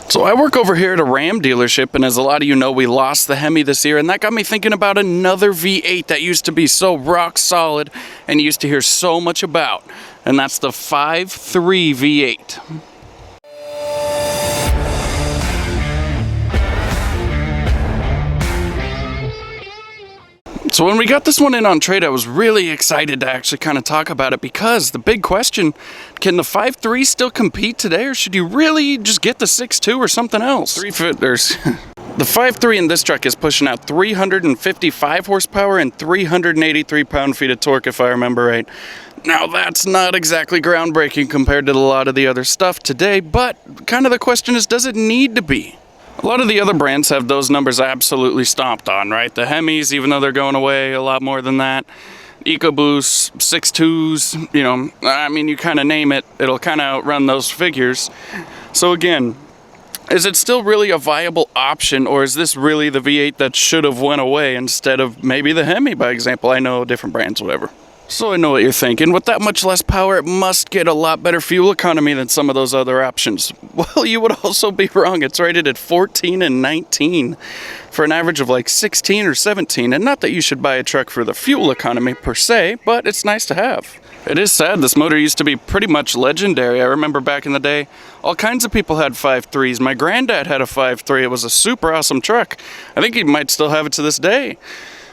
So I work over here at a Ram dealership, and as a lot of you know, we lost the Hemi this year, and that got me thinking about another V8 that used to be so rock solid and you used to hear so much about, and that's the 5.3 V8. So when we got this one in on trade, I was really excited to actually kind of talk about it, because the big question, can the 5.3 still compete today, or should you really just get the 6.2 or something else? The 5.3 in this truck is pushing out 355 horsepower and 383 pound-feet of torque, if I remember right. Now that's not exactly groundbreaking compared to a lot of the other stuff today, but kind of the question is, does it need to be? A lot of the other brands have those numbers absolutely stomped on, right? The Hemis, even though they're going away a lot more than that. EcoBoost, 6.2s, you know, I mean, you kind of name it, it'll kind of outrun those figures. So again, is it still really a viable option, or is this really the V8 that should have went away instead of maybe the Hemi, by example? I know different brands, whatever. So I know what you're thinking. With that much less power, it must get a lot better fuel economy than some of those other options. Well, you would also be wrong. It's rated at 14 and 19 for an average of like 16 or 17. And not that you should buy a truck for the fuel economy per se, but it's nice to have. It is sad. This motor used to be pretty much legendary. I remember back in the day, all kinds of people had 5.3s. My granddad had a 5.3. It was a super awesome truck. I think he might still have it to this day.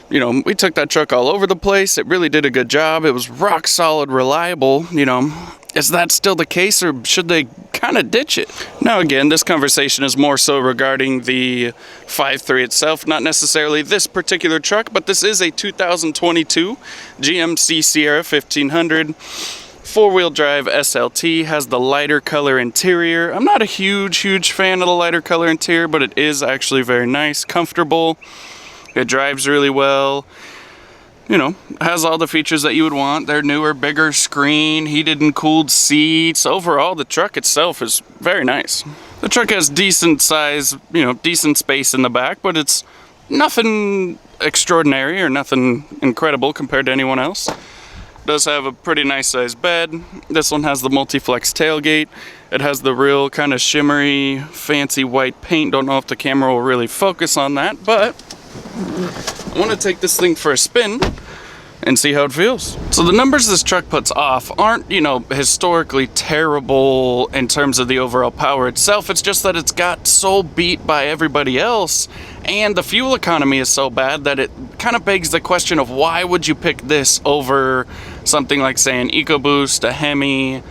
You know, we took that truck all over the place. It really did a good job. It was rock solid, reliable. You know, is that still the case, or should they kind of ditch it? Now again, this conversation is more so regarding the 5.3 itself, not necessarily this particular truck, but this is a 2022 GMC Sierra 1500. Four-wheel drive SLT, has the lighter color interior. I'm not a huge fan of the lighter color interior, but it is actually very nice, comfortable. It drives really well, you know, has all the features that you would want. They're newer, bigger screen, heated and cooled seats. Overall, the truck itself is very nice. The truck has decent size, you know, decent space in the back, but it's nothing extraordinary or nothing incredible compared to anyone else. It does have a pretty nice sized bed. This one has the multi-flex tailgate. It has the real kind of shimmery, fancy white paint. Don't know if the camera will really focus on that, but I want to take this thing for a spin and see how it feels. So the numbers this truck puts off aren't, you know, historically terrible in terms of the overall power itself. It's just that it's got so beat by everybody else, and the fuel economy is so bad that it kind of begs the question of why would you pick this over something like, say, an EcoBoost, a Hemi,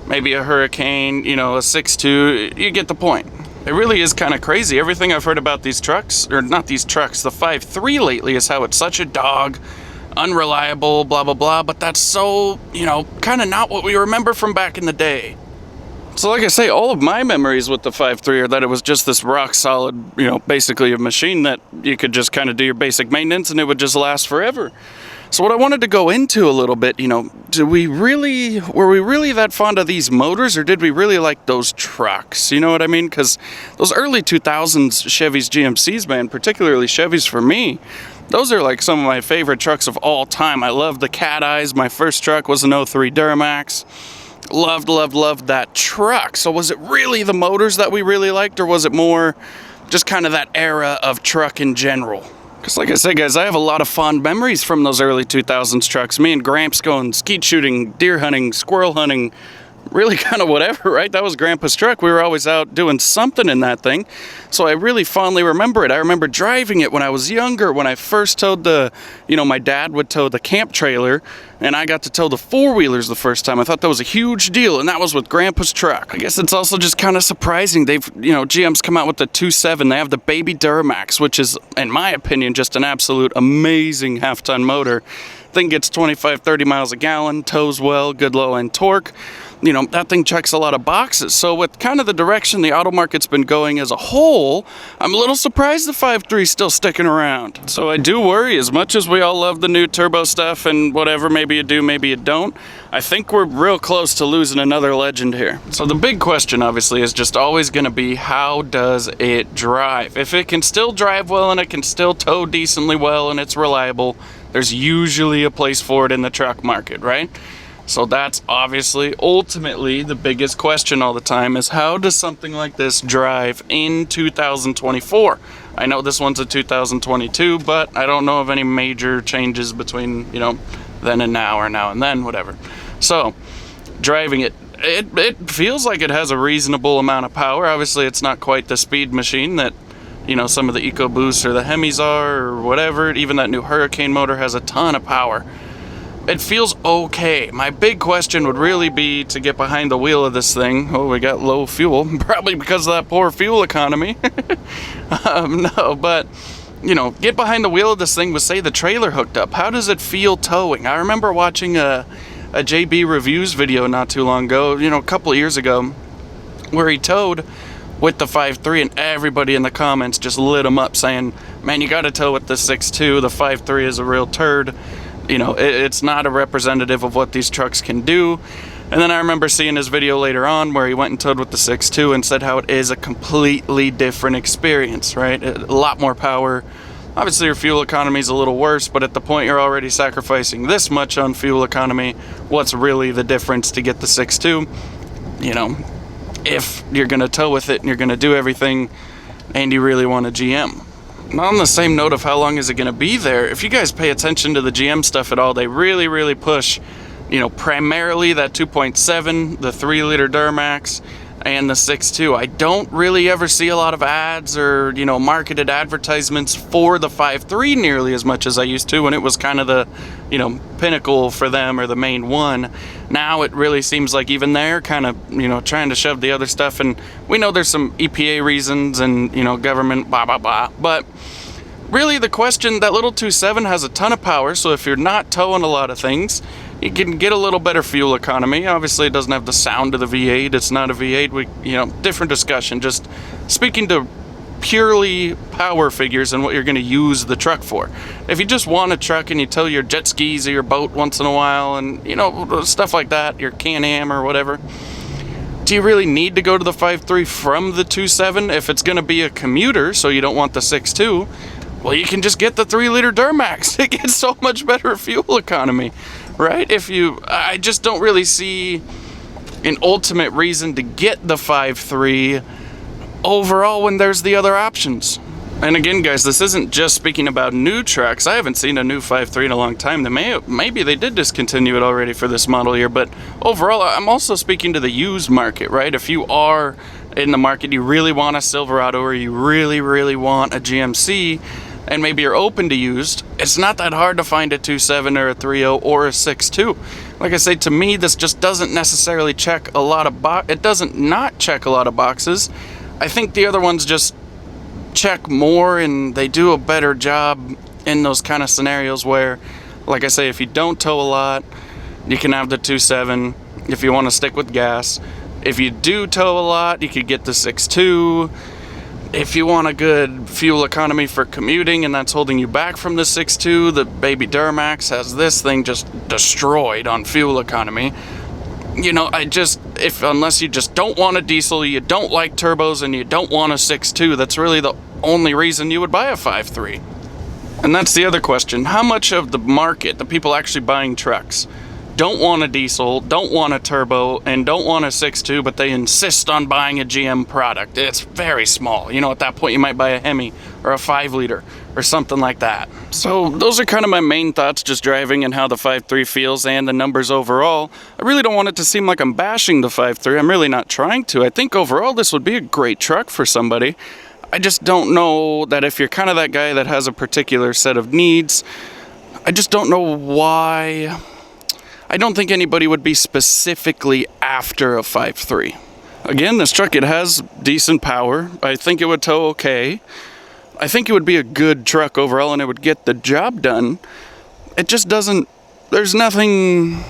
maybe a Hurricane, you know, a 6.2. You get the point. It really is kind of crazy. Everything I've heard about these trucks, or not these trucks, the 5.3 lately, is how it's such a dog, unreliable, blah, blah, blah. But that's so, you know, kind of not what we remember from back in the day. So like I say, all of my memories with the 5.3 are that it was just this rock solid, you know, basically a machine that you could just kind of do your basic maintenance and it would just last forever. So what I wanted to go into a little bit, you know, were we really that fond of these motors, or did we really like those trucks? You know what I mean? Because those early 2000s Chevys GMCs, man, particularly Chevys for me, those are like some of my favorite trucks of all time. I love the cat eyes. My first truck was an 03 Duramax. Loved that truck. So was it really the motors that we really liked, or was it more just kind of that era of truck in general? Because like I said, guys, I have a lot of fond memories from those early 2000s trucks. Me and Gramps going skeet shooting, deer hunting, squirrel hunting, really kind of whatever, right? That was Grandpa's truck. We were always out doing something in that thing. So I really fondly remember it. I remember driving it when I was younger, when I first towed my dad would tow the camp trailer, and I got to tow the four-wheelers the first time. I thought that was a huge deal, and that was with Grandpa's truck. I guess it's also just kind of surprising. GM's come out with the 2.7. They have the Baby Duramax, which is, in my opinion, just an absolute amazing half-ton motor. Thing gets 25, 30 miles a gallon, tows well, good low-end torque. You know, that thing checks a lot of boxes. So with kind of the direction the auto market's been going as a whole, I'm a little surprised the 5.3 is still sticking around. So I do worry, as much as we all love the new turbo stuff and whatever, maybe you do, maybe you don't, I think we're real close to losing another legend here. So the big question, obviously, is just always going to be, how does it drive? If it can still drive well and it can still tow decently well and it's reliable, there's usually a place for it in the truck market, right? So that's obviously, ultimately, the biggest question all the time is how does something like this drive in 2024? I know this one's a 2022, but I don't know of any major changes between, then and now, or now and then, whatever. So, driving it feels like it has a reasonable amount of power. Obviously, it's not quite the speed machine that, some of the EcoBoosts or the Hemis are, or whatever. Even that new Hurricane motor has a ton of power. It feels okay. My big question would really be to get behind the wheel of this thing. Oh, we got low fuel, probably because of that poor fuel economy. No, but, get behind the wheel of this thing with, say, the trailer hooked up. How does it feel towing? I remember watching a JB Reviews video not too long ago, a couple of years ago, where he towed with the 5.3, and everybody in the comments just lit him up saying, man, you got to tow with the 6.2. The 5.3 is a real turd. It's not a representative of what these trucks can do. And then I remember seeing his video later on where he went and towed with the 6.2 and said how it is a completely different experience, right? A lot more power. Obviously your fuel economy is a little worse, but at the point you're already sacrificing this much on fuel economy, what's really the difference to get the 6.2? If you're going to tow with it and you're going to do everything and you really want a GM. On the same note of how long is it going to be there, if you guys pay attention to the GM stuff at all, they really, really push, primarily that 2.7, the 3-liter Duramax, and the 6.2. I don't really ever see a lot of ads or, marketed advertisements for the 5.3 nearly as much as I used to when it was kind of the, pinnacle for them or the main one. Now it really seems like even they're kind of, trying to shove the other stuff. And we know there's some EPA reasons and, government, blah, blah, blah. But really the question, that little 2.7 has a ton of power. So if you're not towing a lot of things, you can get a little better fuel economy. Obviously, it doesn't have the sound of the V8. It's not a V8. Different discussion. Just speaking to purely power figures and what you're going to use the truck for. If you just want a truck and you tow your jet skis or your boat once in a while and, stuff like that, your Can-Am or whatever, do you really need to go to the 5.3 from the 2.7 if it's going to be a commuter, so you don't want the 6.2? Well, you can just get the 3-liter Duramax. It gets so much better fuel economy, right? I just don't really see an ultimate reason to get the 5.3 overall when there's the other options. And again, guys, this isn't just speaking about new trucks. I haven't seen a new 5.3 in a long time. Maybe they did discontinue it already for this model year, but overall, I'm also speaking to the used market, right? If you are in the market, you really want a Silverado or you really, really want a GMC, and maybe you're open to used, it's not that hard to find a 2.7 or a 3.0 or a 6.2. Like I say, to me, this just doesn't necessarily check a lot of it doesn't not check a lot of boxes. I think the other ones just check more and they do a better job in those kind of scenarios where, like I say, if you don't tow a lot, you can have the 2.7 if you want to stick with gas. If you do tow a lot, you could get the 6.2. If you want a good fuel economy for commuting and that's holding you back from the 6.2, the baby Duramax has this thing just destroyed on fuel economy. Unless you just don't want a diesel, you don't like turbos, and you don't want a 6.2, that's really the only reason you would buy a 5.3. And that's the other question. How much of the market, the people actually buying trucks, don't want a diesel, don't want a turbo, and don't want a 6.2, but they insist on buying a GM product? It's very small. At that point you might buy a Hemi or a 5-liter or something like that. So those are kind of my main thoughts just driving and how the 5.3 feels and the numbers overall. I really don't want it to seem like I'm bashing the 5.3. I'm really not trying to. I think overall this would be a great truck for somebody. I just don't know that if you're kind of that guy that has a particular set of needs, I just don't know why. I don't think anybody would be specifically after a 5.3. Again, this truck, it has decent power. I think it would tow okay. I think it would be a good truck overall and it would get the job done. It just doesn't, there's nothing,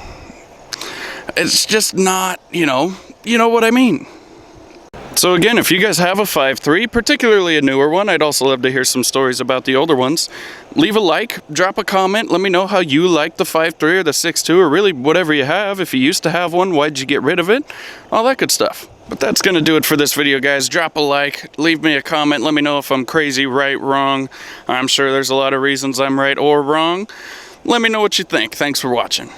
it's just not, you know what I mean. So again, if you guys have a 5.3, particularly a newer one, I'd also love to hear some stories about the older ones. Leave a like, drop a comment, let me know how you like the 5.3 or the 6.2 or really whatever you have. If you used to have one, why'd you get rid of it? All that good stuff. But that's going to do it for this video, guys. Drop a like, leave me a comment, let me know if I'm crazy, right, wrong. I'm sure there's a lot of reasons I'm right or wrong. Let me know what you think. Thanks for watching.